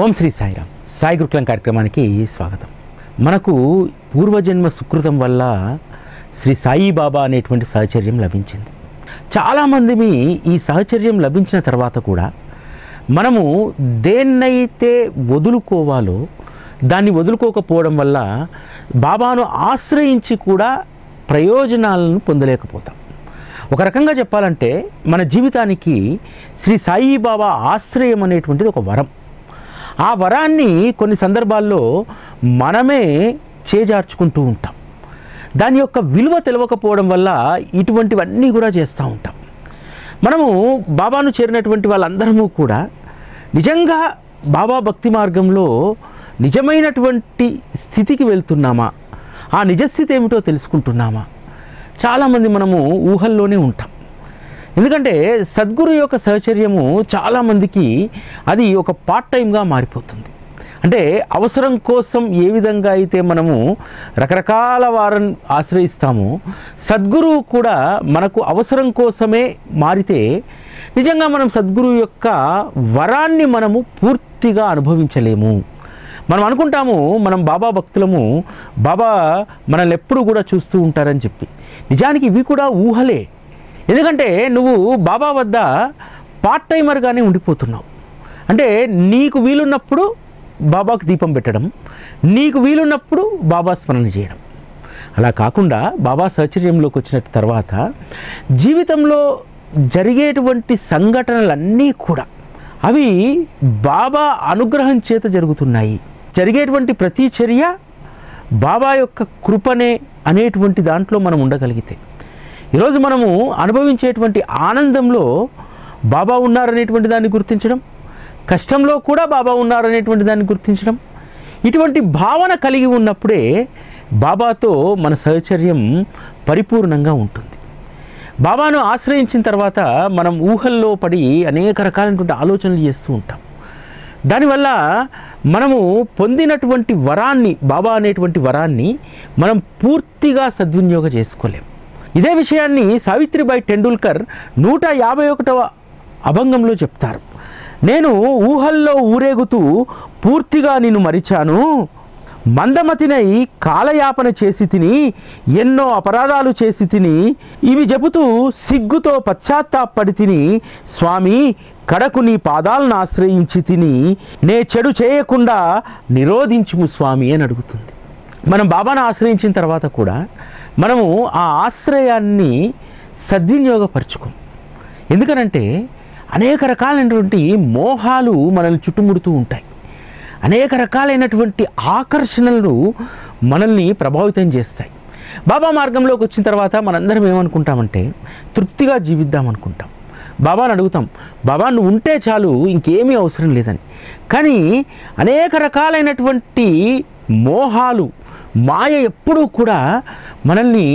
ఓం శ్రీ సాయిరామ్. సాయి గురుకులం కార్యక్రమానికి స్వాగతం. మనకు పూర్వజన్మ సుకృతం వల్ల శ్రీ సాయిబాబా అనేటువంటి సహచర్యం లభించింది. చాలామంది ఈ సహచర్యం లభించిన తర్వాత కూడా మనము దేన్నైతే వదులుకోవాలో దాన్ని వదులుకోకపోవడం వల్ల బాబాను ఆశ్రయించి కూడా ప్రయోజనాలను పొందలేకపోతాం. ఒక రకంగా చెప్పాలంటే మన జీవితానికి శ్రీ సాయిబాబా ఆశ్రయం అనేటువంటిది ఒక వరం. ఆ వరాన్ని కొన్ని సందర్భాల్లో మనమే చేజార్చుకుంటూ ఉంటాం. దాని యొక్క విలువ తెలవకపోవడం వల్ల ఇటువంటివన్నీ కూడా చేస్తూ ఉంటాం. మనము బాబాను చేరినటువంటి వాళ్ళందరము కూడా నిజంగా బాబా భక్తి మార్గంలో నిజమైనటువంటి స్థితికి వెళ్తున్నామా, ఆ నిజస్థితి ఏమిటో తెలుసుకుంటున్నామా? చాలామంది మనము ఊహల్లోనే ఉంటాం. ఎందుకంటే సద్గురు యొక్క సహచర్యము చాలామందికి అది ఒక పార్ట్ టైంగా మారిపోతుంది. అంటే అవసరం కోసం ఏ విధంగా అయితే మనము రకరకాల వారిని ఆశ్రయిస్తామో సద్గురువు కూడా మనకు అవసరం కోసమే మారితే నిజంగా మనం సద్గురువు యొక్క వరాన్ని మనము పూర్తిగా అనుభవించలేము. మనం అనుకుంటాము మనం బాబా భక్తులము, బాబా మనల్ని ఎప్పుడు కూడా చూస్తూ ఉంటారని చెప్పి. నిజానికి ఇవి కూడా ఊహలే. ఎందుకంటే నువ్వు బాబా వద్ద పార్ట్ టైమర్గానే ఉండిపోతున్నావు. అంటే నీకు వీలున్నప్పుడు బాబాకు దీపం పెట్టడం, నీకు వీలున్నప్పుడు బాబా స్మరణ చేయడం. అలా కాకుండా బాబా సహచర్యంలోకి వచ్చిన తర్వాత జీవితంలో జరిగేటువంటి సంఘటనలన్నీ కూడా అవి బాబా అనుగ్రహం చేత జరుగుతున్నాయి. జరిగేటువంటి ప్రతి చర్య బాబా యొక్క కృపనే అనేటువంటి దాంట్లో మనం ఉండగలిగితే ఈరోజు మనము అనుభవించేటువంటి ఆనందంలో బాబా ఉన్నారనేటువంటి దాన్ని గుర్తించడం, కష్టంలో కూడా బాబా ఉన్నారనేటువంటి దాన్ని గుర్తించడం, ఇటువంటి భావన కలిగి ఉన్నప్పుడే బాబాతో మన సహచర్యం పరిపూర్ణంగా ఉంటుంది. బాబాను ఆశ్రయించిన తర్వాత మనం ఊహల్లో పడి అనేక రకాలైనటువంటి ఆలోచనలు చేస్తూ ఉంటాం. దానివల్ల మనము పొందినటువంటి వరాన్ని, బాబా అనేటువంటి వరాన్ని మనం పూర్తిగా సద్వినియోగం చేసుకోలేం. ఇదే విషయాన్ని సావిత్రిబాయి టెండూల్కర్ 151వ అభంగంలో చెప్తారు. నేను ఊహల్లో ఊరేగుతూ పూర్తిగా నిన్ను మరిచాను, మందమతినై కాలయాపన చేసి తిని, ఎన్నో అపరాధాలు చేసి తిని, ఇవి చెబుతూ సిగ్గుతో పశ్చాత్తాపడి తిని, స్వామి కడకు నీ పాదాలను ఆశ్రయించి తిని, నే చెడు చేయకుండా నిరోధించుము స్వామి అని అడుగుతుంది. మనం బాబాను ఆశ్రయించిన తర్వాత కూడా మనము ఆ ఆశ్రయాన్ని సద్వినియోగపరచుకోం. ఎందుకనంటే అనేక రకాలైనటువంటి మోహాలు మనల్ని చుట్టుముడుతూ ఉంటాయి. అనేక రకాలైనటువంటి ఆకర్షణలు మనల్ని ప్రభావితం చేస్తాయి. బాబా మార్గంలోకి వచ్చిన తర్వాత మనందరం ఏమనుకుంటామంటే తృప్తిగా జీవిద్దాం అనుకుంటాం. బాబాను అడుగుతాం, బాబా నువ్వు ఉంటే చాలు, ఇంకేమీ అవసరం లేదని. కానీ అనేక రకాలైనటువంటి మోహాలు, మాయ ఎప్పుడూ కూడా మనల్ని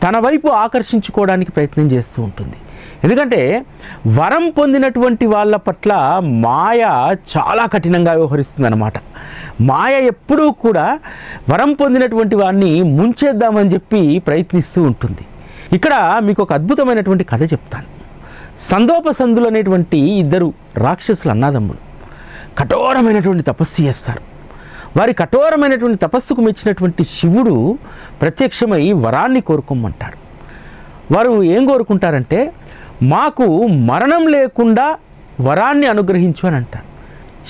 తన వైపు ఆకర్షించుకోవడానికి ప్రయత్నం చేస్తూ ఉంటుంది. ఎందుకంటే వరం పొందినటువంటి వాళ్ళ పట్ల మాయ చాలా కఠినంగా వ్యవహరిస్తుంది అన్నమాట. మాయ ఎప్పుడూ కూడా వరం పొందినటువంటి వాడిని ముంచేద్దామని చెప్పి ప్రయత్నిస్తూ ఉంటుంది. ఇక్కడ మీకు ఒక అద్భుతమైనటువంటి కథ చెప్తాను. సందోపసందులు అనేటువంటి ఇద్దరు రాక్షసులు అన్నాదమ్ములు కఠోరమైనటువంటి తపస్సు చేస్తారు. వారి కఠోరమైనటువంటి తపస్సుకు మెచ్చినటువంటి శివుడు ప్రత్యక్షమై వరాన్ని కోరుకోమంటాడు. వారు ఏం కోరుకుంటారంటే, మాకు మరణం లేకుండా వరాన్ని అనుగ్రహించు అని అంటారు.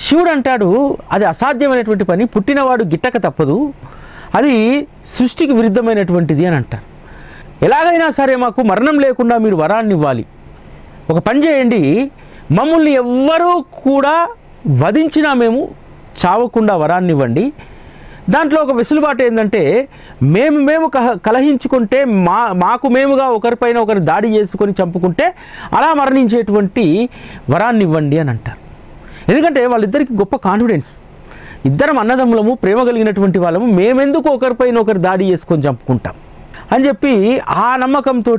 శివుడు అంటాడు, అది అసాధ్యమైనటువంటి పని, పుట్టినవాడు గిట్టక తప్పదు, అది సృష్టికి విరుద్ధమైనటువంటిది అని అంటారు. ఎలాగైనా సరే మాకు మరణం లేకుండా మీరు వరాన్ని ఇవ్వాలి. ఒక పని చేయండి, మమ్మల్ని ఎవ్వరూ కూడా వధించినా మేము చావకుండా వరాన్ని ఇవ్వండి. దాంట్లో ఒక వెసులుబాటు ఏంటంటే, మేము కలహించుకుంటే మాకు మేముగా ఒకరిపైన ఒకరు దాడి చేసుకొని చంపుకుంటే అలా మరణించేటువంటి వరాన్ని ఇవ్వండి అని అంటారు. ఎందుకంటే వాళ్ళిద్దరికి గొప్ప కాన్ఫిడెన్స్. ఇద్దరం అన్నదమ్ములము, ప్రేమ కలిగినటువంటి వాళ్ళము, మేమెందుకు ఒకరిపైన ఒకరు దాడి చేసుకొని చంపుకుంటాం అని చెప్పి ఆ నమ్మకంతో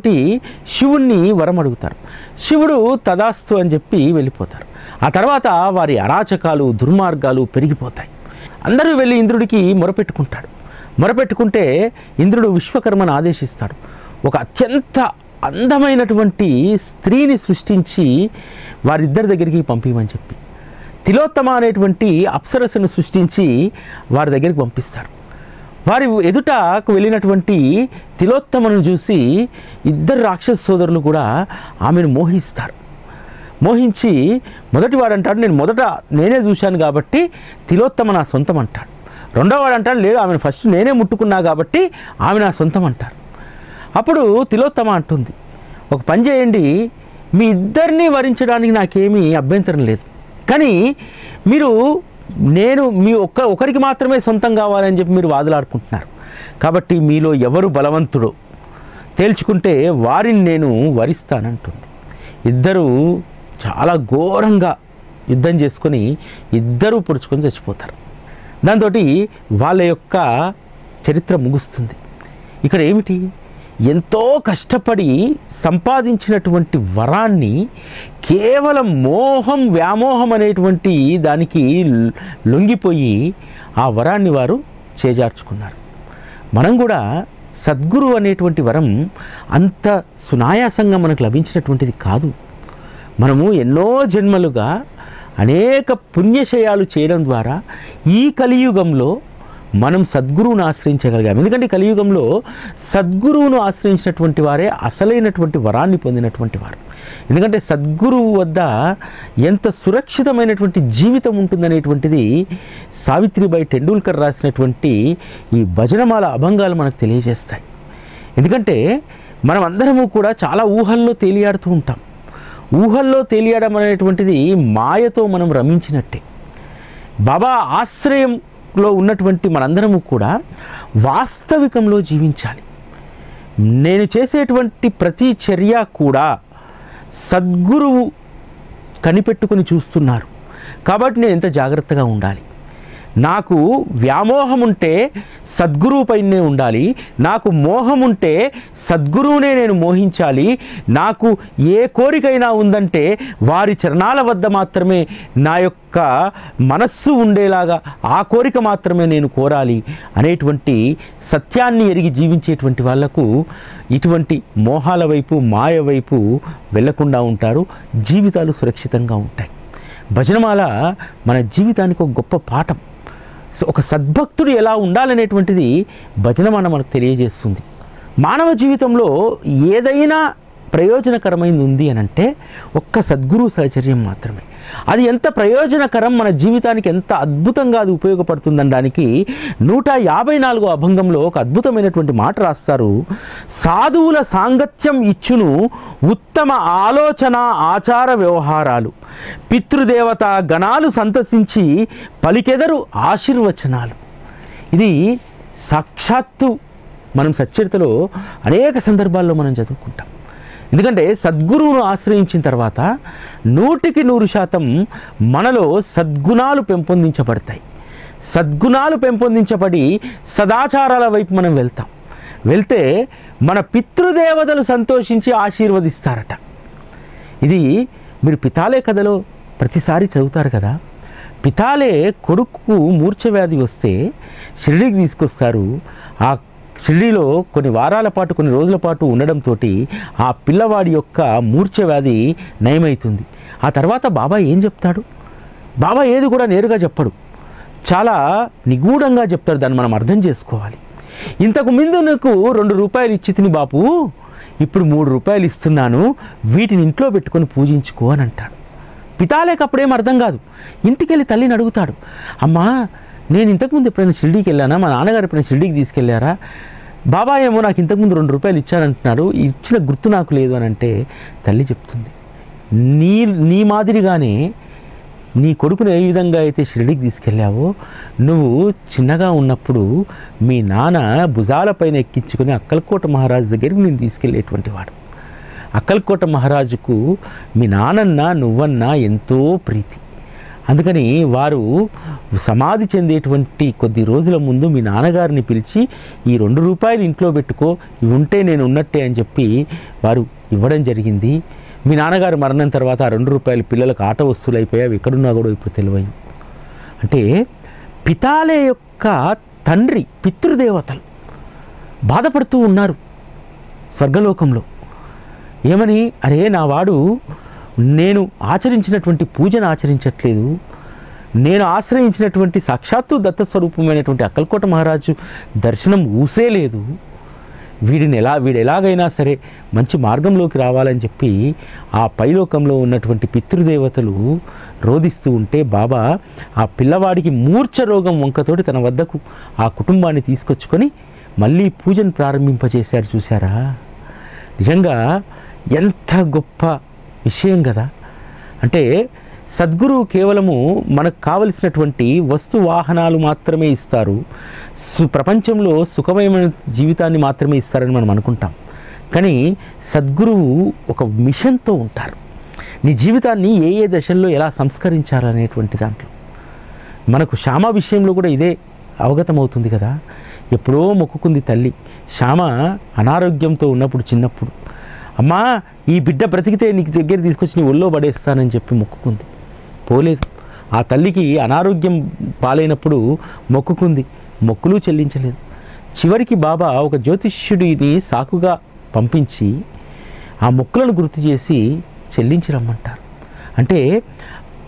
శివుణ్ణి వరం అడుగుతారు. శివుడు తదాస్తు అని చెప్పి వెళ్ళిపోతారు. ఆ తర్వాత వారి అరాచకాలు, దుర్మార్గాలు పెరిగిపోతాయి. అందరూ వెళ్ళి ఇంద్రుడికి మొరపెట్టుకుంటాడు. మొరపెట్టుకుంటే ఇంద్రుడు విశ్వకర్మను ఆదేశిస్తాడు, ఒక అత్యంత అందమైనటువంటి స్త్రీని సృష్టించి వారిద్దరి దగ్గరికి పంపించమని చెప్పి. తిలోత్తమ అనేటువంటి అప్సరసను సృష్టించి వారి దగ్గరికి పంపిస్తాడు. వారి ఎదుటకు వెళ్ళినటువంటి తిలోత్తమను చూసి ఇద్దరు రాక్షస సోదరులు కూడా ఆమెను మోహిస్తారు. మోహించి మొదటివాడు అంటాడు, నేనే చూశాను కాబట్టి తిలోత్తమ నా సొంతం అంటాడు. రెండోవాడు అంటాడు, లేదు ఆమెను ఫస్ట్ నేనే ముట్టుకున్నా కాబట్టి ఆమె నా సొంతం అంటారు. అప్పుడు తిలోత్తమ అంటుంది, ఒక పని చేయండి, మీ ఇద్దరిని వరించడానికి నాకేమీ అభ్యంతరం లేదు, కానీ మీరు మీ ఒకరికి మాత్రమే సొంతం కావాలని చెప్పి మీరు వాదులాడుకుంటున్నారు. కాబట్టి మీలో ఎవరు బలవంతుడో తేల్చుకుంటే వారిని నేను వరిస్తానంటుంది. ఇద్దరు చాలా ఘోరంగా యుద్ధం చేసుకొని ఇద్దరూ పొడుచుకొని చచ్చిపోతారు. దాంతో వాళ్ళ యొక్క చరిత్ర ముగుస్తుంది. ఇక్కడ ఏమిటి, ఎంతో కష్టపడి సంపాదించినటువంటి వరాన్ని కేవలం వ్యామోహం అనేటువంటి దానికి లొంగిపోయి ఆ వరాన్ని వారు చేజార్చుకున్నారు. మనం కూడా సద్గురు అనేటువంటి వరం అంత సునాయాసంగా మనకు లభించినటువంటిది కాదు. మనము ఎన్నో జన్మలుగా అనేక పుణ్యశయాలు చేయడం ద్వారా ఈ కలియుగంలో మనం సద్గురువును ఆశ్రయించగలిగాం. ఎందుకంటే కలియుగంలో సద్గురువును ఆశ్రయించినటువంటి వారే అసలైనటువంటి వరాన్ని పొందినటువంటి వారు. ఎందుకంటే సద్గురువు వద్ద ఎంత సురక్షితమైనటువంటి జీవితం ఉంటుందనేటువంటిది సావిత్రిబాయి టెండూల్కర్ రాసినటువంటి ఈ భజనమాల అభంగాలు మనకు తెలియజేస్తాయి. ఎందుకంటే మనం అందరము కూడా చాలా ఊహల్లో తేలియాడుతూ ఉంటాం. ఊహల్లో తేలియాడడం అనేటువంటిది మాయతో మనం రమించినట్టే. బాబా ఆశ్రయంలో ఉన్నటువంటి మనందరము కూడా వాస్తవికంలో జీవించాలి. నేను చేసేటువంటి ప్రతి చర్య కూడా సద్గురువు కనిపెట్టుకుని చూస్తున్నారు కాబట్టి నేను ఎంత జాగ్రత్తగా ఉండాలి. నాకు వ్యామోహం ఉంటే సద్గురువుపైనే ఉండాలి, నాకు మోహం ఉంటే సద్గురువునే నేను మోహించాలి, నాకు ఏ కోరికైనా ఉందంటే వారి చరణాల వద్ద మాత్రమే నా యొక్క మనస్సు ఉండేలాగా ఆ కోరిక మాత్రమే నేను కోరాలి అనేటువంటి సత్యాన్ని ఎరిగి జీవించేటువంటి వాళ్లకు ఇటువంటి మోహాల వైపు మాయ వైపు వెళ్లకుండా ఉంటారు. జీవితాలు సురక్షితంగా ఉంటాయి. భజనమాల మన జీవితానికి ఒక గొప్ప పాఠం. ఒక సద్భక్తుడు ఎలా ఉండాలనేటువంటిది భజనమాల మనకు తెలియజేస్తుంది. మానవ జీవితంలో ఏదైనా ప్రయోజనకరమైనది ఉంది అని అంటే ఒక్క సద్గురు సహచర్యం మాత్రమే. అది ఎంత ప్రయోజనకరం, మన జీవితానికి ఎంత అద్భుతంగా అది ఉపయోగపడుతుందనడానికి 154వ అభంగంలో ఒక అద్భుతమైనటువంటి మాట రాస్తారు. సాధువుల సాంగత్యం ఇచ్చును ఉత్తమ ఆలోచన ఆచార వ్యవహారాలు, పితృదేవత గణాలు సంతసించి పలికెదరు ఆశీర్వచనాలు. ఇది సాక్షాత్తు మనం సచ్చరితలో అనేక సందర్భాల్లో మనం చదువుకుంటాం. ఎందుకంటే సద్గురువును ఆశ్రయించిన తర్వాత 100% మనలో సద్గుణాలు పెంపొందించబడతాయి. సద్గుణాలు పెంపొందించబడి సదాచారాల వైపు మనం వెళ్తే మన పితృదేవతలు సంతోషించి ఆశీర్వదిస్తారట. ఇది మీరు పితాలే కథలో ప్రతిసారి చదువుతారు కదా. పితాలే కొడుకు మూర్ఛవ్యాధి వస్తే షిరిడీకి తీసుకొస్తారు. ఆ షిరిడీలో కొన్ని వారాల పాటు కొన్ని రోజుల పాటు ఉండడంతో ఆ పిల్లవాడి యొక్క మూర్ఛవ్యాధి నయమవుతుంది. ఆ తర్వాత బాబా ఏం చెప్తాడు? బాబా ఏది కూడా నేరుగా చెప్పడు, చాలా నిగూఢంగా చెప్తాడు. దాన్ని మనం అర్థం చేసుకోవాలి. ఇంతకు ముందు నాకు 2 రూపాయలు ఇచ్చి తిని బాపు, ఇప్పుడు 3 రూపాయలు ఇస్తున్నాను, వీటిని ఇంట్లో పెట్టుకొని పూజించుకో అని అంటాడు. పితాలేకి అప్పుడేం అర్థం కాదు. ఇంటికి వెళ్ళి తల్లిని అడుగుతాడు, అమ్మా నేను ఇంతకుముందు ఎప్పుడైనా షిరిడీకి వెళ్ళానా, మా నాన్నగారు ఎప్పుడైనా షిరిడీకి తీసుకెళ్లారా, బాబా ఏమో నాకు ఇంతకుముందు 2 రూపాయలు ఇచ్చారంటున్నారు, ఇచ్చిన గుర్తు నాకు లేదు అని అంటే తల్లి చెప్తుంది, నీ మాదిరిగానే నీ కొడుకును ఏ విధంగా అయితే షిరిడీకి తీసుకెళ్ళావో, నువ్వు చిన్నగా ఉన్నప్పుడు మీ నాన్న భుజాలపైన ఎక్కించుకొని అక్కల్కోట మహారాజు దగ్గరికి నేను తీసుకెళ్ళేటువంటి వాడు. అక్కల్కోట మహారాజుకు మీ నాన్నన్నా నువ్వన్నా ఎంతో ప్రీతి. అందుకని వారు సమాధి చెందేటువంటి కొద్ది రోజుల ముందు మీ నాన్నగారిని పిలిచి ఈ 2 రూపాయలు ఇంట్లో పెట్టుకో, ఇవి ఉంటే నేను ఉన్నట్టే అని చెప్పి వారు ఇవ్వడం జరిగింది. మీ నాన్నగారు మరణం తర్వాత ఆ 2 రూపాయలు పిల్లలకు ఆట వస్తువులు అయిపోయాయి, ఎక్కడున్నా కూడా ఇప్పుడు తెలియదు. అంటే పితాలే యొక్క తండ్రి పితృదేవతలు బాధపడుతూ ఉన్నారు స్వర్గలోకంలో. ఏమని, అరే నా వాడు నేను ఆచరించినటువంటి పూజను ఆచరించట్లేదు, నేను ఆశ్రయించినటువంటి సాక్షాత్తు దత్తస్వరూపమైనటువంటి అక్కల్కోట మహారాజు దర్శనం ఊసే లేదు, వీడు ఎలాగైనా సరే మంచి మార్గంలోకి రావాలని చెప్పి ఆ పైలోకంలో ఉన్నటువంటి పితృదేవతలు రోధిస్తూ ఉంటే బాబా ఆ పిల్లవాడికి మూర్ఛ రోగం వంకతోటి తన వద్దకు ఆ కుటుంబాన్ని తీసుకొచ్చుకొని మళ్ళీ పూజను ప్రారంభింపజేశారు. చూశారా, నిజంగా ఎంత గొప్ప విషయం కదా. అంటే సద్గురువు కేవలము మనకు కావలసినటువంటి వస్తు వాహనాలు మాత్రమే ఇస్తారు, ప్రపంచంలో సుఖమయమైన జీవితాన్ని మాత్రమే ఇస్తారని మనం అనుకుంటాం. కానీ సద్గురువు ఒక మిషన్తో ఉంటారు. నీ జీవితాన్ని ఏ ఏ దశల్లో ఎలా సంస్కరించాలనేటువంటి దాంట్లో మనకు శ్యామ విషయంలో కూడా ఇదే అవగతమవుతుంది కదా. ఎప్పుడో మొక్కుకుంది తల్లి. శ్యామ అనారోగ్యంతో ఉన్నప్పుడు చిన్నప్పుడు, అమ్మా ఈ బిడ్డ బ్రతికితే నీకు దగ్గర తీసుకొచ్చి నీ ఒళ్ళో పడేస్తానని చెప్పి మొక్కుకుంది. పోలేదు. ఆ తల్లికి అనారోగ్యం పాలైనప్పుడు మొక్కుకుంది, మొక్కులు చెల్లించలేదు. చివరికి బాబా ఒక జ్యోతిష్యుడిని సాకుగా పంపించి ఆ మొక్కులను గుర్తు చేసి చెల్లించి రమ్మంటారు. అంటే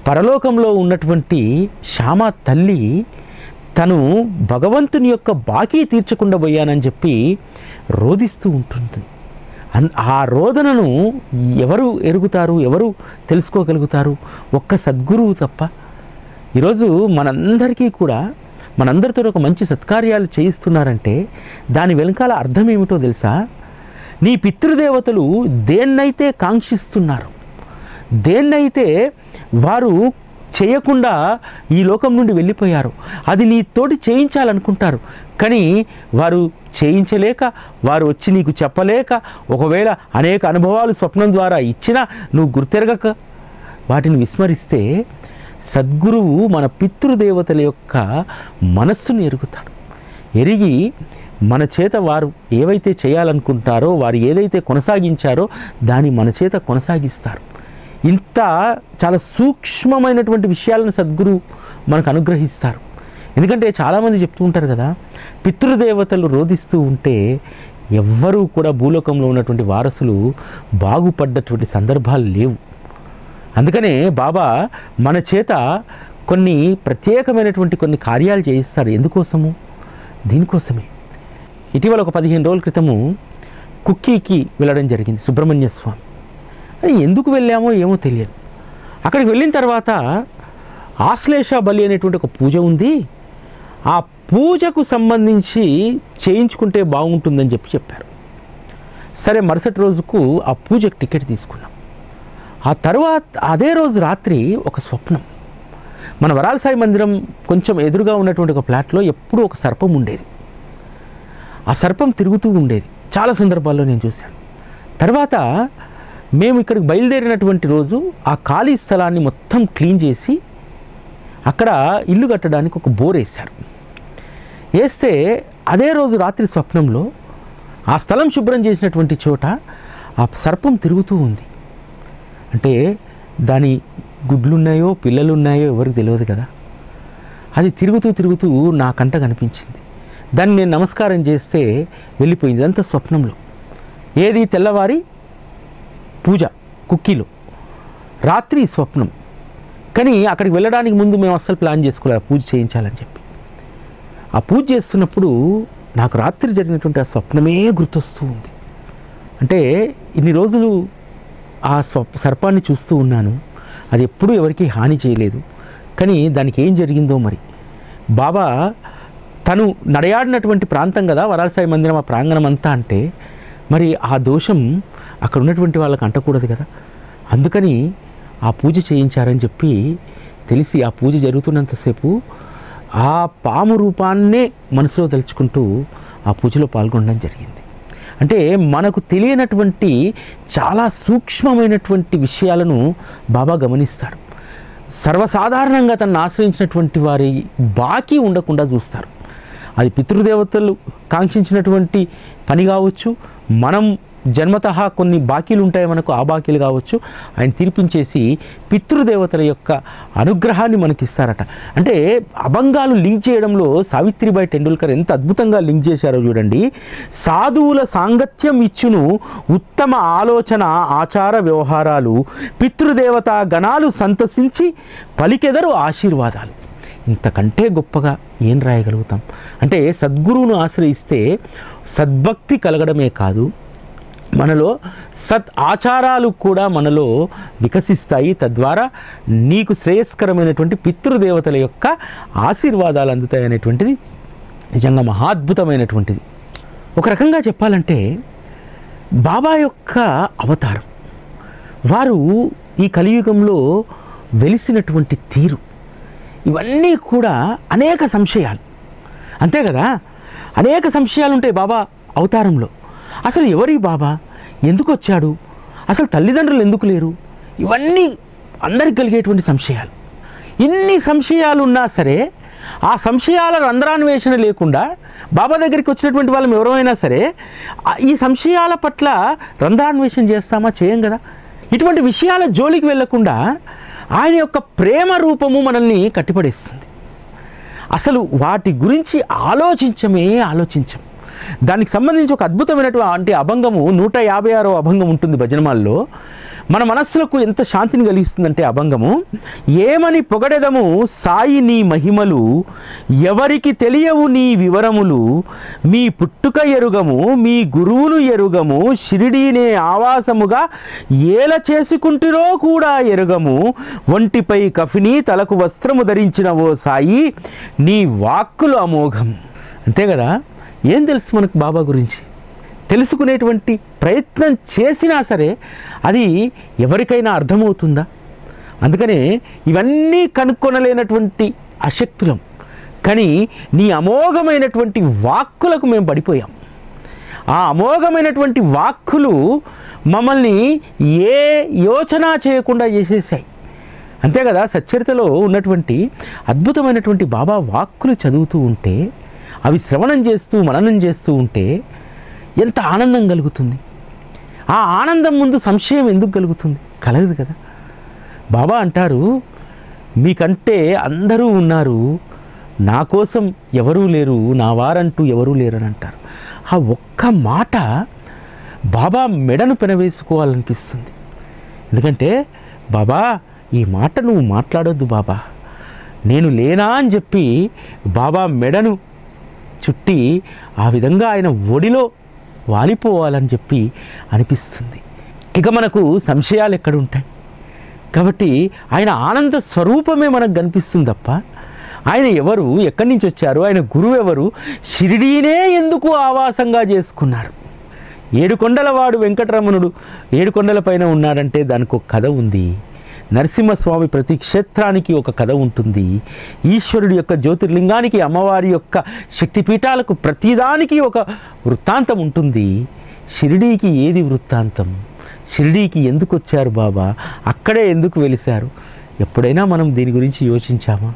పరలోకంలో ఉన్నటువంటి శ్యామ తల్లి తను భగవంతుని యొక్క బాకీ తీర్చకుండా పోయానని చెప్పి రోధిస్తూ ఉంటుంది. ఆ రోదనను ఎవరు ఎరుగుతారు, ఎవరు తెలుసుకోగలుగుతారు? ఒక్క సద్గురువు తప్ప. ఈరోజు మనందరికీ కూడా మనందరితో ఒక మంచి సత్కార్యాలు చేయిస్తున్నారంటే దాని వెనకాల అర్థం ఏమిటో తెలుసా? నీ పితృదేవతలు దేన్నైతే కాంక్షిస్తున్నారు, దేన్నైతే వారు చేయకుండా ఈ లోకం నుండి వెళ్ళిపోయారు, అది నీతోటి చేయించాలనుకుంటారు. కానీ వారు చేయించలేక, వారు వచ్చి నీకు చెప్పలేక, ఒకవేళ అనేక అనుభవాలు స్వప్నం ద్వారా ఇచ్చినా నువ్వు గుర్తెరగక వాటిని విస్మరిస్తే సద్గురువు మన పితృదేవతల యొక్క మనస్సును ఎరుగుతాడు. ఎరిగి మన చేత వారు ఏవైతే చేయాలనుకుంటారో, వారు ఏదైతే కొనసాగించారో దాన్ని మన చేత కొనసాగిస్తారు. ఇంత చాలా సూక్ష్మమైనటువంటి విషయాలను సద్గురు మనకు అనుగ్రహిస్తారు. ఎందుకంటే చాలామంది చెప్తూ ఉంటారు కదా, పితృదేవతలు రోధిస్తూ ఉంటే ఎవ్వరూ కూడా భూలోకంలో ఉన్నటువంటి వారసులు బాగుపడ్డటువంటి సందర్భాలు లేవు. అందుకనే బాబా మన చేత కొన్ని ప్రత్యేకమైనటువంటి కొన్ని కార్యాలు చేయిస్తాడు. ఎందుకోసము? దీనికోసమే. ఇటీవల ఒక 15 రోజుల క్రితము కుక్కీకి వెళ్ళడం జరిగింది, సుబ్రహ్మణ్య స్వామి. అది ఎందుకు వెళ్ళామో ఏమో తెలియదు. అక్కడికి వెళ్ళిన తర్వాత ఆశ్లేష బలి అనేటువంటి ఒక పూజ ఉంది, ఆ పూజకు సంబంధించి చేయించుకుంటే బాగుంటుందని చెప్పారు. సరే, మరుసటి రోజుకు ఆ పూజకు టికెట్ తీసుకున్నాం. ఆ తర్వాత అదే రోజు రాత్రి ఒక స్వప్నం. మన వరాల సాయి మందిరం కొంచెం ఎదురుగా ఉన్నటువంటి ఒక ప్లాట్లో ఎప్పుడూ ఒక సర్పం ఉండేది. ఆ సర్పం తిరుగుతూ ఉండేది. చాలా సందర్భాల్లో నేను చూశాను. తర్వాత మేము ఇక్కడికి బయలుదేరినటువంటి రోజు ఆ ఖాళీ స్థలాన్ని మొత్తం క్లీన్ చేసి అక్కడ ఇల్లు కట్టడానికి ఒక బోర్ వేశారు. వేస్తే అదే రోజు రాత్రి స్వప్నంలో ఆ స్థలం శుభ్రం చేసినటువంటి చోట ఆ సర్పం తిరుగుతూ ఉంది. అంటే దాని గుడ్లున్నాయో పిల్లలున్నాయో ఎవరికి తెలియదు కదా. అది తిరుగుతూ తిరుగుతూ నా కంట కనిపించింది. దాన్ని నేను నమస్కారం చేస్తే వెళ్ళిపోయింది. అంత స్వప్నంలో. ఏది? తెల్లవారి పూజ కుక్కీలో, రాత్రి స్వప్నం. కానీ అక్కడికి వెళ్ళడానికి ముందు మేము అస్సలు ప్లాన్ చేసుకోలేదు పూజ చేయించాలని చెప్పి. ఆ పూజ చేస్తున్నప్పుడు నాకు రాత్రి జరిగినటువంటి ఆ స్వప్నమే గుర్తొస్తూ ఉంది. అంటే ఇన్ని రోజులు ఆ సర్పాన్ని చూస్తూ ఉన్నాను, అది ఎప్పుడూ ఎవరికీ హాని చేయలేదు. కానీ దానికి ఏం జరిగిందో మరి. బాబా తను నడయాడినటువంటి ప్రాంతం కదా వరాల సాయి మందిరం, ఆ ప్రాంగణం అంతా. అంటే మరి ఆ దోషం అక్కడ ఉన్నటువంటి వాళ్ళకి అంటకూడదు కదా. అందుకని ఆ పూజ చేయించారని చెప్పి తెలిసి ఆ పూజ జరుగుతున్నంతసేపు ఆ పాము రూపాన్నే మనసులో తలుచుకుంటూ ఆ పూజలో పాల్గొనడం జరిగింది. అంటే మనకు తెలియనటువంటి చాలా సూక్ష్మమైనటువంటి విషయాలను బాబా గమనిస్తాడు. సర్వసాధారణంగా తనను ఆశ్రయించినటువంటి వారి బాకీ ఉండకుండా చూస్తారు. అది పితృదేవతలు కాంక్షించినటువంటి పని కావచ్చు, మనం జన్మతః కొన్ని బాకీలు ఉంటాయి మనకు, ఆ బాకీలు కావచ్చు ఆయన తీర్పించేసి పితృదేవతల యొక్క అనుగ్రహాన్ని మనకిస్తారట. అంటే అభంగాలు లింక్ చేయడంలో సావిత్రిబాయి టెండూల్కర్ ఎంత అద్భుతంగా లింక్ చేశారో చూడండి. సాధువుల సాంగత్యం ఇచ్చును ఉత్తమ ఆలోచన ఆచార వ్యవహారాలు, పితృదేవత గణాలు సంతసించి పలికెదరు ఆశీర్వాదాలు. ఇంతకంటే గొప్పగా ఏం రాయగలుగుతాం? అంటే సద్గురువును ఆశ్రయిస్తే సద్భక్తి కలగడమే కాదు, మనలో సత్ ఆచారాలు కూడా మనలో వికసిస్తాయి. తద్వారా నీకు శ్రేయస్కరమైనటువంటి పితృదేవతల యొక్క ఆశీర్వాదాలు అందుతాయి అనేటువంటిది నిజంగా మహాద్భుతమైనటువంటిది. ఒక రకంగా చెప్పాలంటే బాబా యొక్క అవతారం, వారు ఈ కలియుగంలో వెలిసినటువంటి తీరు, ఇవన్నీ కూడా అనేక సంశయాలు, అంతే కదా, అనేక సంశయాలు ఉంటాయి బాబా అవతారంలో. అసలు ఎవరి బాబా, ఎందుకు వచ్చాడు, అసలు తల్లిదండ్రులు ఎందుకు లేరు, ఇవన్నీ అందరికి కలిగేటువంటి సంశయాలు. ఇన్ని సంశయాలు ఉన్నా సరే ఆ సంశయాల రంధ్రాన్వేషణ లేకుండా బాబా దగ్గరికి వచ్చినటువంటి వాళ్ళం ఎవరైనా సరే ఈ సంశయాల పట్ల రంధ్రాన్వేషణ చేస్తామా? చేయం కదా. ఇటువంటి విషయాల జోలికి వెళ్లకుండా ఆయన యొక్క ప్రేమ రూపము మనల్ని కట్టిపడేస్తుంది. అసలు వాటి గురించి ఆలోచించం. దానికి సంబంధించి ఒక అద్భుతమైనటువంటి అభంగము 156వ అభంగం ఉంటుంది భజనమాల్లో. మన మనస్సులకు ఎంత శాంతిని కలిగిస్తుందంటే అభంగము, ఏమని పొగడెదము సాయి నీ మహిమలు, ఎవరికి తెలియవు నీ వివరములు, మీ పుట్టుక ఎరుగము మీ గురువును ఎరుగము, షిరిడీనే ఆవాసముగా ఏల చేసుకుంటురో కూడా ఎరుగము, ఒంటిపై కఫిని తలకు వస్త్రము ధరించిన ఓ సాయి నీ వాక్కులు అమోఘం. అంతే కదా. ఏం తెలుసు మనకు బాబా గురించి? తెలుసుకునేటువంటి ప్రయత్నం చేసినా సరే అది ఎవరికైనా అర్థమవుతుందా? అందుకనే ఇవన్నీ కనుక్కొనలేనటువంటి అశక్తులం, కానీ నీ అమోఘమైనటువంటి వాక్కులకు మేము పడిపోయాం. ఆ అమోఘమైనటువంటి వాక్కులు మమ్మల్ని ఏ యోచన చేయకుండా చేసేసాయి. అంతే కదా. సచ్చరితలో ఉన్నటువంటి అద్భుతమైనటువంటి బాబా వాక్కులు చదువుతూ ఉంటే, అవి శ్రవణం చేస్తూ మననం చేస్తూ ఉంటే ఎంత ఆనందం కలుగుతుంది. ఆ ఆనందం ముందు సంశయం ఎందుకు కలుగుతుంది? కలగదు కదా. బాబా అంటారు, మీకంటే అందరూ ఉన్నారు, నా కోసం ఎవరూ లేరు, నా వారంటూ ఎవరూ లేరు అని అంటారు. ఆ ఒక్క మాట బాబా మెడను పెనవేసుకోవాలనిపిస్తుంది. ఎందుకంటే బాబా ఈ మాట నువ్వు మాట్లాడొద్దు బాబా, నేను లేనా అని చెప్పి బాబా మెడను చుట్టి ఆ విధంగా ఆయన ఒడిలో వాలిపోవాలని చెప్పి అనిపిస్తుంది. ఇక మనకు సంశయాలు ఎక్కడుంటాయి? కాబట్టి ఆయన ఆనంద స్వరూపమే మనకు కనిపిస్తుంది తప్ప ఆయన ఎవరు, ఎక్కడి నుంచి వచ్చారు, ఆయన గురువు ఎవరు, షిరిడీనే ఎందుకు ఆవాసంగా చేసుకున్నారు? 7 కొండలవాడు వెంకటరమణుడు 7 కొండల పైన ఉన్నాడంటే దానికి ఒక కథ ఉంది. నరసింహస్వామి ప్రతి క్షేత్రానికి ఒక కథ ఉంటుంది. ఈశ్వరుడి యొక్క జ్యోతిర్లింగానికి, అమ్మవారి యొక్క శక్తిపీఠాలకు ప్రతిదానికి ఒక వృత్తాంతం ఉంటుంది. షిరిడీకి ఏది వృత్తాంతం? షిరిడీకి ఎందుకు వచ్చారు బాబా, అక్కడే ఎందుకు వెలిశారు? ఎప్పుడైనా మనం దీని గురించి యోచించామా?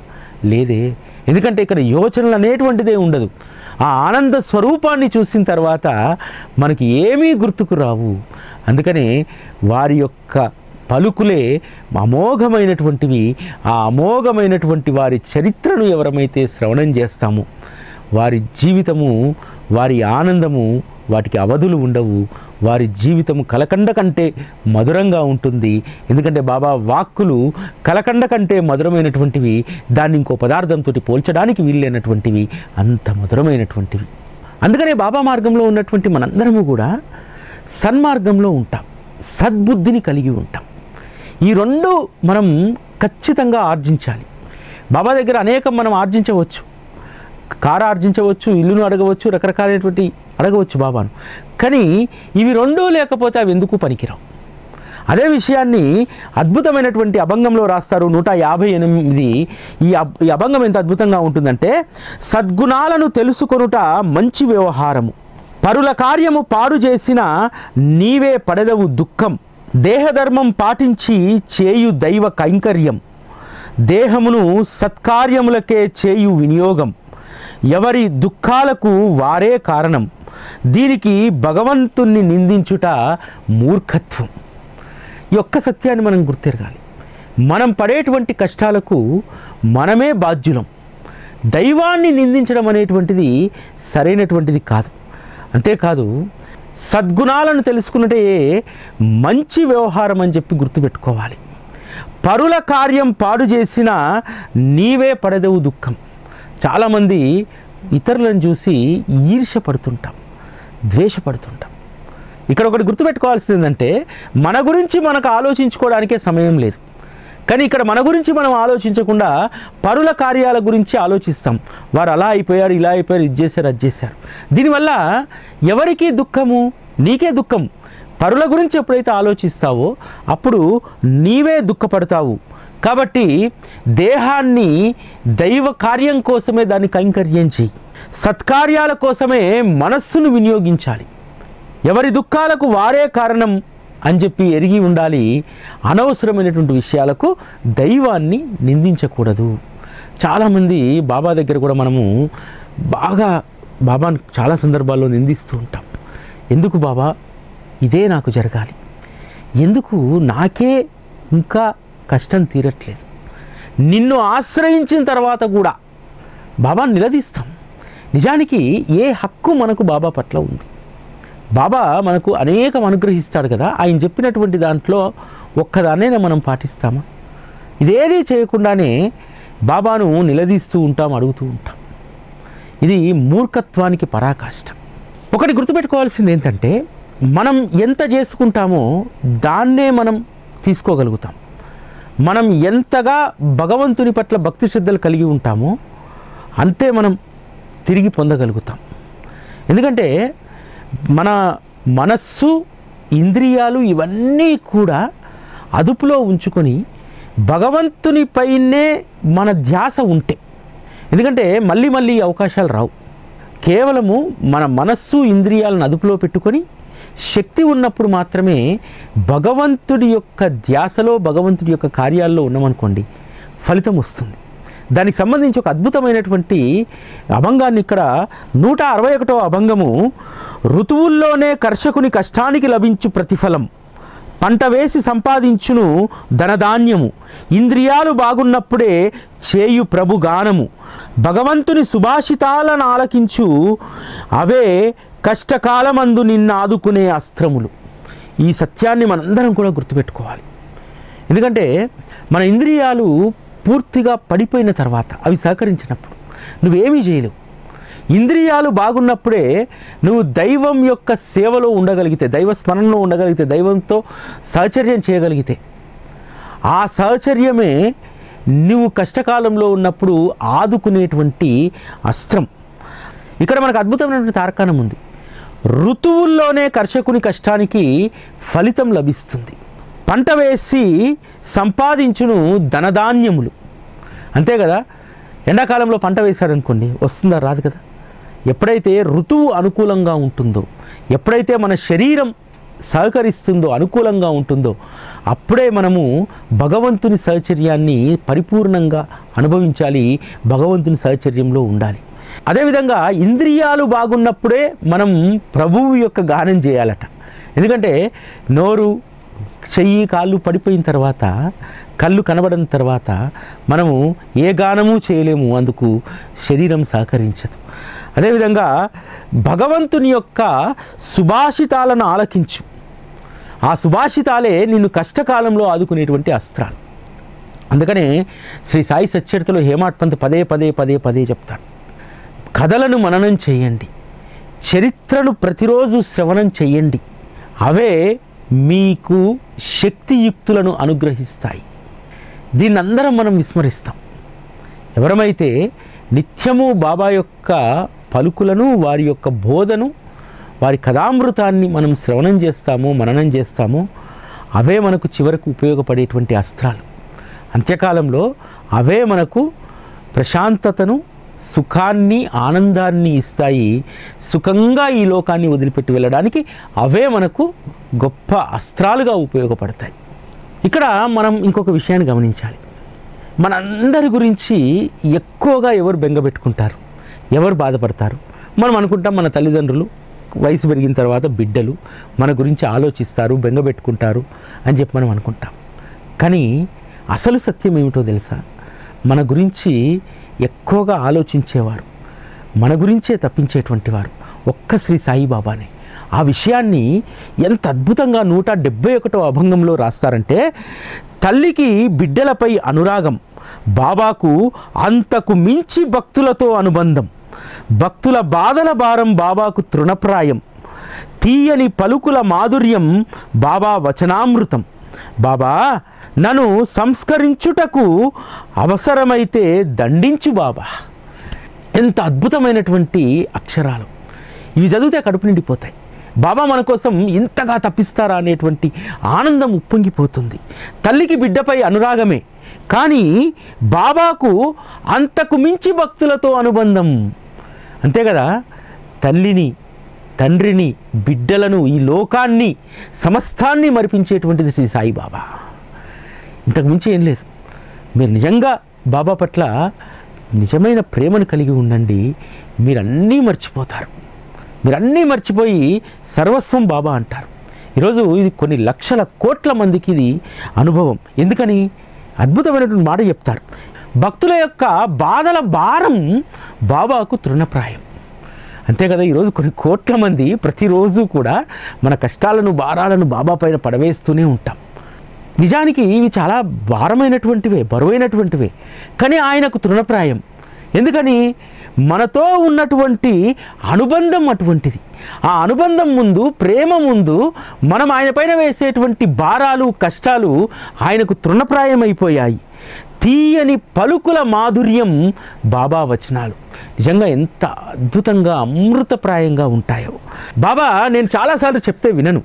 లేదే. ఎందుకంటే ఇక్కడ యోచనలు అనేటువంటిదే ఉండదు. ఆ ఆనంద స్వరూపాన్ని చూసిన తర్వాత మనకి ఏమీ గుర్తుకు రావు. అందుకనే వారి యొక్క పలుకులే అమోఘమైనటువంటివి. ఆ అమోఘమైనటువంటి వారి చరిత్రను ఎవరమైతే శ్రవణం చేస్తామో వారి జీవితము, వారి ఆనందము, వాటికి అవధులు ఉండవు. వారి జీవితము కలకండ కంటే మధురంగా ఉంటుంది. ఎందుకంటే బాబా వాక్కులు కలకండ కంటే మధురమైనటువంటివి, దాన్ని ఇంకో పదార్థంతో పోల్చడానికి వీల్లేనటువంటివి, అంత మధురమైనటువంటివి. అందుకనే బాబా మార్గంలో ఉన్నటువంటి మనందరము కూడా సన్మార్గంలో ఉంటాం, సద్బుద్ధిని కలిగి ఉంటాం. ఈ రెండు మనం ఖచ్చితంగా ఆర్జించాలి. బాబా దగ్గర అనేకం మనం ఆర్జించవచ్చు, కారు ఆర్జించవచ్చు, ఇల్లును అడగవచ్చు, రకరకాలైనటువంటి అడగవచ్చు బాబాను. కానీ ఇవి రెండూ లేకపోతే అవి ఎందుకు పనికిరావు. అదే విషయాన్ని అద్భుతమైనటువంటి అభంగంలో రాస్తారు 158. ఈ అభంగం ఎంత అద్భుతంగా ఉంటుందంటే, సద్గుణాలను తెలుసుకొనుట మంచి వ్యవహారము, పరుల కార్యము పాడు చేసిన నీవే పడెదవు దుఃఖం, దేహధర్మం పాటించి చేయు దైవ కైంకర్యం, దేహమును సత్కార్యములకే చేయు వినియోగం, ఎవరి దుఃఖాలకు వారే కారణం, దీనికి భగవంతుణ్ణి నిందించుట మూర్ఖత్వం. ఈ ఒక్క సత్యాన్ని మనం గుర్తెరగాలి. మనం పడేటువంటి కష్టాలకు మనమే బాధ్యులం. దైవాన్ని నిందించడం అనేటువంటిది సరైనటువంటిది కాదు. అంతేకాదు, సద్గుణాలను తెలుసుకున్నట్టే మంచి వ్యవహారం అని చెప్పి గుర్తుపెట్టుకోవాలి. పరుల కార్యం పాడు చేసినా నీవే పడదవు దుఃఖం. చాలామంది ఇతరులను చూసి ఈర్ష్యపడుతుంటాం, ద్వేషపడుతుంటాం. ఇక్కడ ఒకటి గుర్తుపెట్టుకోవాల్సింది ఏంటంటే, మన గురించి మనకు ఆలోచించుకోవడానికే సమయం లేదు. కానీ ఇక్కడ మన గురించి మనం ఆలోచించకుండా పరుల కార్యాల గురించి ఆలోచిస్తాం. వారు అలా అయిపోయారు, ఇలా అయిపోయారు, ఇది చేశారు, అది చేశారు. దీనివల్ల ఎవరికి దుఃఖము? నీకే దుఃఖం. పరుల గురించి ఎప్పుడైతే ఆలోచిస్తావో అప్పుడు నీవే దుఃఖపడతావు. కాబట్టి దేహాన్ని దైవ కార్యం కోసమే దాన్ని కైంకర్యం చేయి. సత్కార్యాల కోసమే మనస్సును వినియోగించాలి. ఎవరి దుఃఖాలకు వారే కారణం అని చెప్పి ఎరిగి ఉండాలి. అనవసరమైనటువంటి విషయాలకు దైవాన్ని నిందించకూడదు. చాలామంది బాబా దగ్గర కూడా మనము బాగా బాబాను చాలా సందర్భాల్లో నిందిస్తూ ఉంటాం. ఎందుకు బాబా ఇదే నాకు జరగాలి? ఎందుకు నాకే ఇంకా కష్టం తీరట్లేదు? నిన్ను ఆశ్రయించిన తర్వాత కూడా బాబాను నిలదీస్తాం. నిజానికి ఏ హక్కు మనకు బాబా పట్ల ఉంది? బాబా మనకు అనేకం అనుగ్రహిస్తాడు కదా. ఆయన చెప్పినటువంటి దాంట్లో ఒక్కదాన్నే మనం పాటిస్తామా? ఇదేదీ చేయకుండానే బాబాను నిలదీస్తూ ఉంటాం, అడుగుతూ ఉంటాం. ఇది మూర్ఖత్వానికి పరాకాష్ట. ఒకటి గుర్తుపెట్టుకోవాల్సింది ఏంటంటే, మనం ఎంత చేసుకుంటామో దాన్నే మనం తీసుకోగలుగుతాం. మనం ఎంతగా భగవంతుని పట్ల భక్తి శ్రద్ధలు కలిగి ఉంటామో అంతే మనం తిరిగి పొందగలుగుతాం. ఎందుకంటే మన మనస్సు, ఇంద్రియాలు ఇవన్నీ కూడా అదుపులో ఉంచుకొని భగవంతునిపైనే మన ధ్యాస ఉంటే, ఎందుకంటే మళ్ళీ మళ్ళీ అవకాశాలు రావు. కేవలము మన మనస్సు, ఇంద్రియాలను అదుపులో పెట్టుకొని శక్తి ఉన్నప్పుడు మాత్రమే భగవంతుడి యొక్క ధ్యాసలో, భగవంతుడి యొక్క కార్యాల్లో ఉన్నామనుకోండి, ఫలితం వస్తుంది. దానికి సంబంధించి ఒక అద్భుతమైనటువంటి అభంగాన్ని ఇక్కడ 161వ అభంగము, ఋతువుల్లోనే కర్షకుని కష్టానికి లభించు ప్రతిఫలం, పంట వేసి సంపాదించును ధనధాన్యము, ఇంద్రియాలు బాగున్నప్పుడే చేయు ప్రభు గానము, భగవంతుని సుభాషితాలను ఆలకించు అవే కష్టకాలమందు నిన్ను ఆదుకునే అస్త్రములు. ఈ సత్యాన్ని మనందరం కూడా గుర్తుపెట్టుకోవాలి. ఎందుకంటే మన ఇంద్రియాలు పూర్తిగా పడిపోయిన తర్వాత, అవి సహకరించినప్పుడు నువ్వేమీ చేయలేవు. ఇంద్రియాలు బాగున్నప్పుడే నువ్వు దైవం యొక్క సేవలో ఉండగలిగితే, దైవ స్మరణలో ఉండగలిగితే, దైవంతో సహచర్యం చేయగలిగితే, ఆ సహచర్యమే నువ్వు కష్టకాలంలో ఉన్నప్పుడు ఆదుకునేటువంటి అస్త్రం. ఇక్కడ మనకు అద్భుతమైనటువంటి తార్కాణం ఉంది. ఋతువుల్లోనే కర్షకుని కష్టానికి ఫలితం లభిస్తుంది, పంట వేసి సంపాదించును ధనధాన్యములు. అంతే కదా, ఎండాకాలంలో పంట వేశాడనుకోండి, వస్తుందా? రాదు కదా. ఎప్పుడైతే ఋతువు అనుకూలంగా ఉంటుందో, ఎప్పుడైతే మన శరీరం సహకరిస్తుందో, అనుకూలంగా ఉంటుందో, అప్పుడే మనము భగవంతుని సహచర్యాన్ని పరిపూర్ణంగా అనుభవించాలి, భగవంతుని సహచర్యంలో ఉండాలి. అదేవిధంగా ఇంద్రియాలు బాగున్నప్పుడే మనం ప్రభువు యొక్క గానం చేయాలట. ఎందుకంటే నోరు, చెయ్యి, కాళ్ళు పడిపోయిన తర్వాత, కళ్ళు కనబడిన తర్వాత మనము ఏ గానము చేయలేము, అందుకు శరీరం సహకరించదు. అదేవిధంగా భగవంతుని యొక్క సుభాషితాలను ఆలకించు. ఆ సుభాషితాలే నిన్ను కష్టకాలంలో ఆదుకునేటువంటి అస్త్రాలు. అందుకనే శ్రీ సాయి సచ్చరితలో హేమాడ్ పంత్ పదే పదే పదే పదే చెప్తాడు, కథలను మననం చేయండి, చరిత్రను ప్రతిరోజు శ్రవణం చేయండి, అవే మీకు శక్తియుక్తులను అనుగ్రహిస్తాయి. దీన్ని అందరం మనం విస్మరిస్తాం. ఎవరమైతే నిత్యము బాబా యొక్క పలుకులను, వారి యొక్క బోధను, వారి కథామృతాన్ని మనం శ్రవణం చేస్తామో, మననం చేస్తామో, అవే మనకు చివరకు ఉపయోగపడేటువంటి అస్త్రాలు. అంత్యకాలంలో అవే మనకు ప్రశాంతతను, సుఖాన్ని, ఆనందాన్ని ఇస్తాయి. సుఖంగా ఈ లోకాన్ని వదిలిపెట్టి వెళ్ళడానికి అవే మనకు గొప్ప అస్త్రాలుగా ఉపయోగపడతాయి. ఇక్కడ మనం ఇంకొక విషయాన్ని గమనించాలి. మనందరి గురించి ఎక్కువగా ఎవరు బెంగపెట్టుకుంటారు, ఎవరు బాధపడతారు? మనం అనుకుంటాం మన తల్లిదండ్రులు, వయసు పెరిగిన తర్వాత బిడ్డలు మన గురించి ఆలోచిస్తారు, బెంగపెట్టుకుంటారు అని చెప్పి మనం అనుకుంటాం. కానీ అసలు సత్యం ఏమిటో తెలుసా? మన గురించి ఎక్కువగా ఆలోచించేవారు, మన గురించే తప్పించేటువంటి వారు ఒక్క శ్రీ సాయిబాబానే. ఆ విషయాన్ని ఎంత అద్భుతంగా 171వ అభంగంలో రాస్తారంటే, తల్లికి బిడ్డలపై అనురాగం, బాబాకు అంతకు మించి భక్తులతో అనుబంధం, భక్తుల బాధల భారం బాబాకు తృణప్రాయం, తీయని పలుకుల మాధుర్యం బాబా వచనామృతం, బాబా నన్ను సంస్కరించుటకు అవసరమైతే దండించు బాబా. ఎంత అద్భుతమైనటువంటి అక్షరాలు! ఇవి చదివితే కడుపు నిండిపోతాయి. బాబా మన కోసం ఇంతగా తప్పిస్తారా అనేటువంటి ఆనందం ఉప్పొంగిపోతుంది. తల్లికి బిడ్డపై అనురాగమే, కానీ బాబాకు అంతకు మించి భక్తులతో అనుబంధం. అంతే కదా, తల్లిని, తండ్రిని, బిడ్డలను, ఈ లోకాన్ని, సమస్తాన్ని మరిపించేటువంటిది శ్రీ సాయిబాబా. ఇంతకు మించి ఏం లేదు. మీరు నిజంగా బాబా పట్ల నిజమైన ప్రేమను కలిగి ఉండండి, మీరన్నీ మర్చిపోతారు. మీరన్నీ మర్చిపోయి సర్వస్వం బాబా అంటారు. ఈరోజు ఇది కొన్ని లక్షల కోట్ల మందికి ఇది అనుభవం. ఎందుకని? అద్భుతమైనటువంటి మాట చెప్తారు, భక్తుల యొక్క బాధల భారం బాబాకు తృణప్రాయం. అంతే కదా, ఈరోజు కొన్ని కోట్ల మంది ప్రతిరోజు కూడా మన కష్టాలను, భారాలను బాబా పైన పడవేస్తూనే ఉంటాం. నిజానికి ఇవి చాలా భారమైనటువంటివే, బరువైనటువంటివే, కానీ ఆయనకు తృణప్రాయం. ఎందుకని? మనతో ఉన్నటువంటి అనుబంధం అటువంటిది. ఆ అనుబంధం ముందు, ప్రేమ ముందు మనం ఆయన పైన వేసేటువంటి భారాలు, కష్టాలు ఆయనకు తృణప్రాయమైపోయాయి. తీయని పలుకుల మాధుర్యం బాబా వచనాలు నిజంగా ఎంత అద్భుతంగా, అమృతప్రాయంగా ఉంటాయో. బాబా నేను చాలాసార్లు చెప్తే వినను,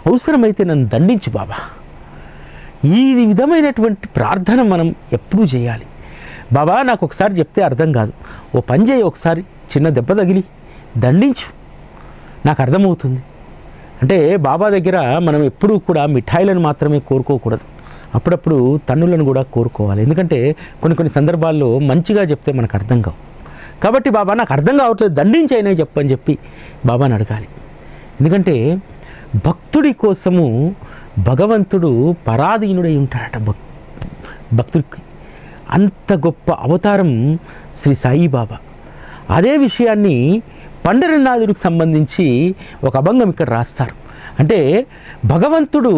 అవసరమైతే నన్ను దండించు బాబా. ఈ విధమైనటువంటి ప్రార్థన మనం ఎప్పుడూ చేయాలి. బాబా నాకు ఒకసారి చెప్తే అర్థం కాదు, ఓ పని చేయి, ఒకసారి చిన్న దెబ్బ తగిలి దండించు, నాకు అర్థమవుతుంది. అంటే బాబా దగ్గర మనం ఎప్పుడూ కూడా మిఠాయిలను మాత్రమే కోరుకోకూడదు, అప్పుడప్పుడు తన్నులను కూడా కోరుకోవాలి. ఎందుకంటే కొన్ని సందర్భాల్లో మంచిగా చెప్తే మనకు అర్థం కావు. కాబట్టి బాబా నాకు అర్థం కావట్లేదు, దండించైనా చెప్పని చెప్పి బాబాని అడగాలి. ఎందుకంటే భక్తుడి కోసము భగవంతుడు పరాధీనుడై ఉంటాడట. భక్తుడికి అంత గొప్ప అవతారం శ్రీ సాయిబాబా. అదే విషయాన్ని పండరీనాథుడికి సంబంధించి ఒక అభంగం ఇక్కడ రాస్తారు. అంటే భగవంతుడు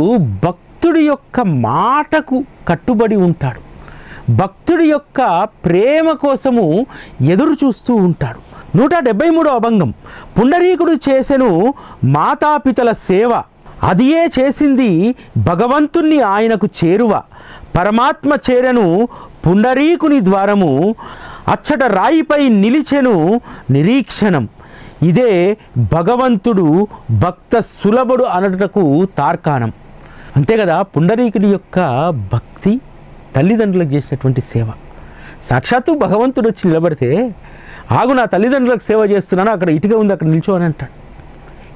భక్తుడి యొక్క మాటకు కట్టుబడి ఉంటాడు, భక్తుడి యొక్క ప్రేమ కోసము ఎదురు చూస్తూ ఉంటాడు. 173వ అభంగం, పుండరీకుడు చేసెను మాతాపితల సేవ, అదియే చేసింది భగవంతుణ్ణి ఆయనకు చేరువ, పరమాత్మ చేరెను పుండరీకుని ద్వారము, అచ్చట రాయిపై నిలిచెను నిరీక్షణం, ఇదే భగవంతుడు భక్త సులభుడు అనటకు తార్కాణం. అంతే కదా, పుండరీకుని యొక్క భక్తి, తల్లిదండ్రులకు చేసినటువంటి సేవ. సాక్షాత్తు భగవంతుడు వచ్చి నిలబడితే, ఆగు నా తల్లిదండ్రులకు సేవ చేస్తున్నాను, అక్కడ ఇటుక ఉంది అక్కడ నిల్చో అని అంటాడు.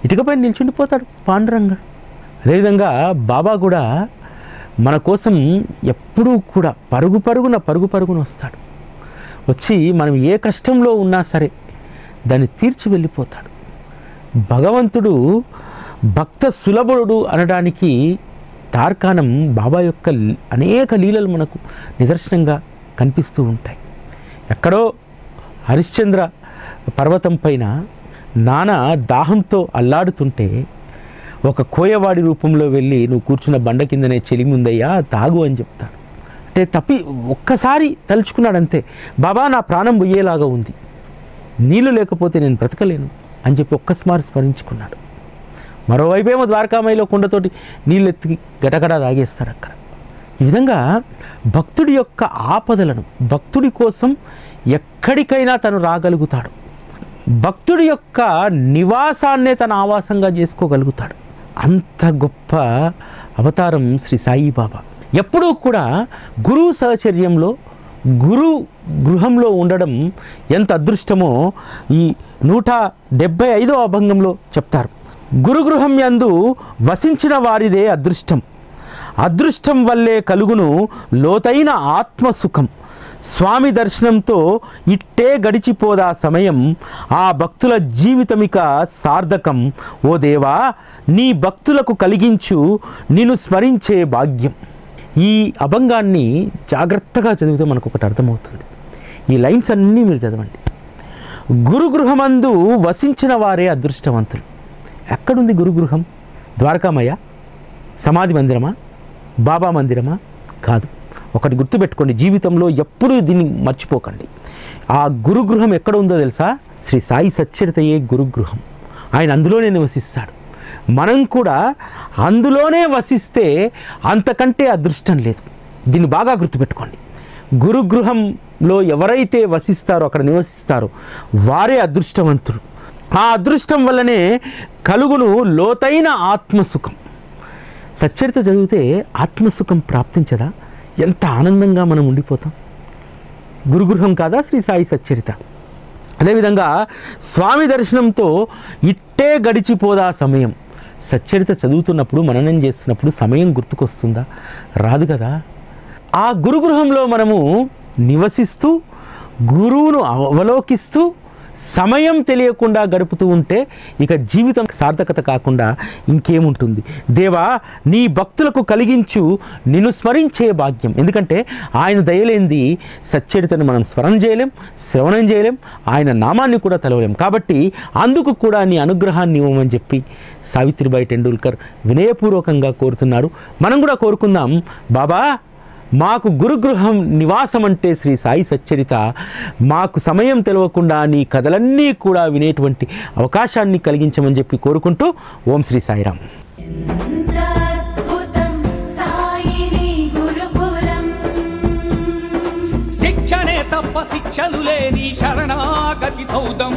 ఇటుకపై నిల్చుండిపోతాడు పాండురంగా. అదేవిధంగా బాబా కూడా మన కోసం ఎప్పుడూ కూడా పరుగు పరుగున వస్తాడు. వచ్చి మనం ఏ కష్టంలో ఉన్నా సరే దాన్ని తీర్చి వెళ్ళిపోతాడు. భగవంతుడు భక్త సులభుడు అనడానికి తార్కాణం బాబా యొక్క అనేక లీలలు మనకు నిదర్శనంగా కనిపిస్తూ ఉంటాయి. ఎక్కడో హరిశ్చంద్ర పర్వతం పైన నాన్న దాహంతో అల్లాడుతుంటే ఒక కోయవాడి రూపంలో వెళ్ళి, నువ్వు కూర్చున్న బండ కిందనే చెలిమి ఉందయ్యా, తాగు అని చెప్తాడు. అంటే ఒక్కసారి తలుచుకున్నాడు అంతే, బాబా నా ప్రాణం పోయేలాగా ఉంది, నీళ్ళు లేకపోతే నేను బ్రతకలేను అని చెప్పి ఒక్కసారి స్మరించుకున్నాడు. మరోవైపేమో ద్వారకామాయిలో కుండతోటి నీళ్ళు ఎత్తి గటగడ తాగేస్తాడు అక్కడ. ఈ విధంగా భక్తుడి యొక్క ఆపదలను, భక్తుడి కోసం ఎక్కడికైనా తను రాగలుగుతాడు. భక్తుడి యొక్క నివాసాన్నే తన ఆవాసంగా చేసుకోగలుగుతాడు. అంత గొప్ప అవతారం శ్రీ సాయిబాబా. ఎప్పుడూ కూడా గురువు సహచర్యంలో, గురు గృహంలో ఉండడం ఎంత అదృష్టమో ఈ 175వ అభంగంలో చెప్తారు. గురుగృహం యందు వసించిన వారిదే అదృష్టం, అదృష్టం వల్లే కలుగును లోతైన ఆత్మసుఖం, స్వామి దర్శనంతో ఇట్టే గడిచిపోదా సమయం, ఆ భక్తుల జీవితమిక సార్థకం. ఓ దేవా, నీ భక్తులకు కలిగించు నిన్ను స్మరించే భాగ్యం. ఈ అభంగాన్ని జాగ్రత్తగా చదివితే మనకు ఒకటి అర్థమవుతుంది. ఈ లైన్స్ అన్నీ మీరు చదవండి. గురుగృహమందు వసించిన వారే అదృష్టవంతులు. ఎక్కడుంది గురుగృహం? ద్వారకామయ్య, సమాధి మందిరమా, బాబా మందిరమా? కాదు. ఒకటి గుర్తుపెట్టుకోండి, జీవితంలో ఎప్పుడూ దీన్ని మర్చిపోకండి. ఆ గురుగృహం ఎక్కడ ఉందో తెలుసా? శ్రీ సాయి సచ్చరితయే గురుగృహం. ఆయన అందులోనే నివసిస్తాడు. మనం కూడా అందులోనే వసిస్తే అంతకంటే అదృష్టం లేదు. దీన్ని బాగా గుర్తుపెట్టుకోండి. గురుగృహంలో ఎవరైతే వసిస్తారో, అక్కడ నివసిస్తారో వారే అదృష్టవంతులు. ఆ అదృష్టం వల్లనే కలుగును లోతైన ఆత్మసుఖం. సచ్చరిత చదివితే ఆత్మసుఖం ప్రాప్తించదా? ఎంత ఆనందంగా మనం ఉండిపోతాం. గురుగృహం కాదా శ్రీ సాయి సచ్చరిత? అదేవిధంగా స్వామి దర్శనంతో ఇట్టే గడిచిపోదా సమయం. సచ్చరిత చదువుతున్నప్పుడు, మననం చేస్తున్నప్పుడు సమయం గుర్తుకొస్తుందా? రాదు కదా. ఆ గురుగృహంలో మనము నివసిస్తూ గురువును అవలోకిస్తూ సమయం తెలియకుండా గడుపుతూ ఉంటే ఇక జీవితం సార్థకత కాకుండా ఇంకేముంటుంది? దేవా, నీ భక్తులకు కలిగించు నిన్ను స్మరించే భాగ్యం. ఎందుకంటే ఆయన దయలేంది సచ్చరితను మనం స్మరణ చేయలేం, శ్రవణం చేయలేం, ఆయన నామాన్ని కూడా తలవలేం. కాబట్టి అందుకు కూడా నీ అనుగ్రహాన్ని ఇవ్వమని చెప్పి సావిత్రిబాయి టెండూల్కర్ వినయపూర్వకంగా కోరుతున్నారు. మనం కూడా కోరుకుందాం, బాబా మాకు గురుగృహం నివాసం అంటే శ్రీ సాయి సచ్చరిత, మాకు సమయం తెలవకుండా నీ కథలన్నీ కూడా వినేటువంటి అవకాశాన్ని కలిగించమని చెప్పి కోరుకుంటూ ఓం శ్రీ సాయిరామ్. శిక్షణే తప్ప శిక్షలు లేని శరణాగతి సౌదం.